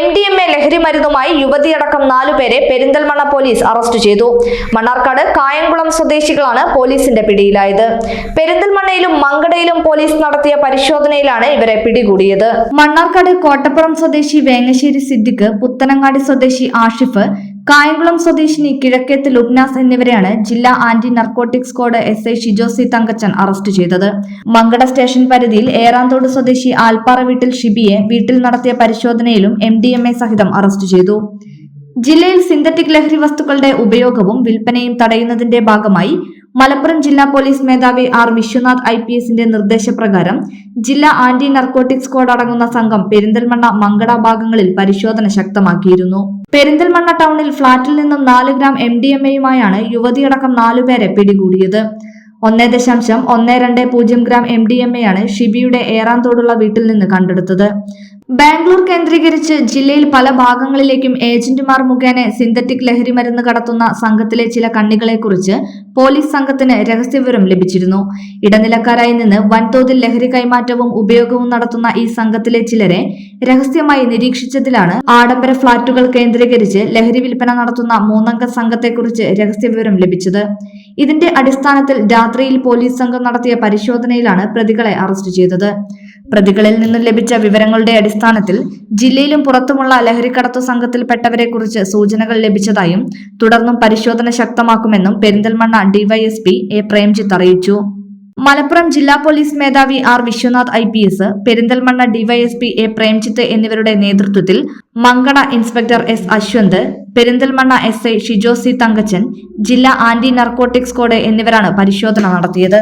MDMA ലഹരി മരുന്നുമായി യുവതിയടക്കം 4 പേരെ Perinthalmanna police arrest ചെയ്തു. മണ്ണാർക്കാട് കായംകുളം സ്വദേശികളാണ് പോലീസിന്റെ പിടിയിലായത്. പെരിന്തൽമണ്ണയിലും മങ്കടയിലും പോലീസ് നടത്തിയ പരിശോധനയിലാണ് ഇവരെ പിടികൂടിയത്. മണ്ണാർക്കാട് കോട്ടപ്പുറം സ്വദേശി വേങ്ങശ്ശേരി സിദ്ദിഖ്, പുത്തനങ്ങാടി സ്വദേശി ആഷിഫ്, കായംകുളം സ്വദേശിനി കിഴക്കേത്ത് ലുബ്നാസ് എന്നിവരെയാണ് ജില്ലാ anti narcotic squad SI Shijosy Thankachan arrest ചെയ്തത്. മങ്കട സ്റ്റേഷൻ പരിധിയിൽ ഏറാന്തോട് സ്വദേശി ആൽപ്പാറ വീട്ടിൽ ഷിബിയെ വീട്ടിൽ നടത്തിയ പരിശോധനയിലും MDMA സഹിതം അറസ്റ്റ് ചെയ്തു. ജില്ലയിൽ സിന്തറ്റിക് ലഹരി വസ്തുക്കളുടെ ഉപയോഗവും വിൽപ്പനയും തടയുന്നതിന്റെ ഭാഗമായി മലപ്പുറം ജില്ലാ പോലീസ് മേധാവി R വിശ്വനാഥ് IPSന്റെ നിർദ്ദേശപ്രകാരം ജില്ലാ ആന്റി നർക്കോട്ടിക് സ്ക്വാഡ് അടങ്ങുന്ന സംഘം പെരിന്തൽമണ്ണ, മങ്കട ഭാഗങ്ങളിൽ പരിശോധന ശക്തമാക്കിയിരുന്നു. പെരിന്തൽമണ്ണ ടൗണിൽ ഫ്ളാറ്റിൽ നിന്നും 4 ഗ്രാം MDMAയുമായാണ് യുവതിയടക്കം 4 പേരെ പിടികൂടിയത്. 1.120 ഗ്രാം MDMAയാണ് ഷിബിയുടെ ഏറാന്തോടുള്ള വീട്ടിൽ നിന്ന് കണ്ടെടുത്തത്. ബാംഗ്ലൂർ കേന്ദ്രീകരിച്ച് ജില്ലയിൽ പല ഭാഗങ്ങളിലേക്കും ഏജന്റുമാർ മുഖേന സിന്തറ്റിക് ലഹരി മരുന്ന് കടത്തുന്ന സംഘത്തിലെ ചില കണ്ണികളെക്കുറിച്ച് പോലീസ് സംഘത്തിന് രഹസ്യവിവരം ലഭിച്ചിരുന്നു. ഇടനിലക്കാരായി നിന്ന് വൻതോതിൽ ലഹരി കൈമാറ്റവും ഉപയോഗവും നടത്തുന്ന ഈ സംഘത്തിലെ ചിലരെ രഹസ്യമായി നിരീക്ഷിച്ചതിലാണ് ആഡംബര ഫ്ളാറ്റുകൾ കേന്ദ്രീകരിച്ച് ലഹരി വിൽപ്പന നടത്തുന്ന 3-അംഗ സംഘത്തെക്കുറിച്ച് രഹസ്യവിവരം ലഭിച്ചത്. ഇതിന്റെ അടിസ്ഥാനത്തിൽ രാത്രിയിൽ പോലീസ് സംഘം നടത്തിയ പരിശോധനയിലാണ് പ്രതികളെ അറസ്റ്റ് ചെയ്തത്. പ്രതികളിൽ നിന്നും ലഭിച്ച വിവരങ്ങളുടെ അടിസ്ഥാനത്തിൽ ജില്ലയിലും പുറത്തുമുള്ള ലഹരിക്കടത്തു സംഘത്തിൽപ്പെട്ടവരെ കുറിച്ച് സൂചനകൾ ലഭിച്ചതായും തുടർന്നും പരിശോധന ശക്തമാക്കുമെന്നും പെരിന്തൽമണ്ണ DYSP A പ്രേംജിത്ത് അറിയിച്ചു. മലപ്പുറം ജില്ലാ പോലീസ് മേധാവി R Vishwanath IPS, Perinthalmanna DYSP A Premjith എന്നിവരുടെ നേതൃത്വത്തിൽ Mankada inspector S Ashwanth, Perinthalmanna SI Shijosy Thankachan, ജില്ലാ ആന്റി നർക്കോട്ടിക് സ്ക്വാഡ് എന്നിവരാണ് പരിശോധന നടത്തിയത്.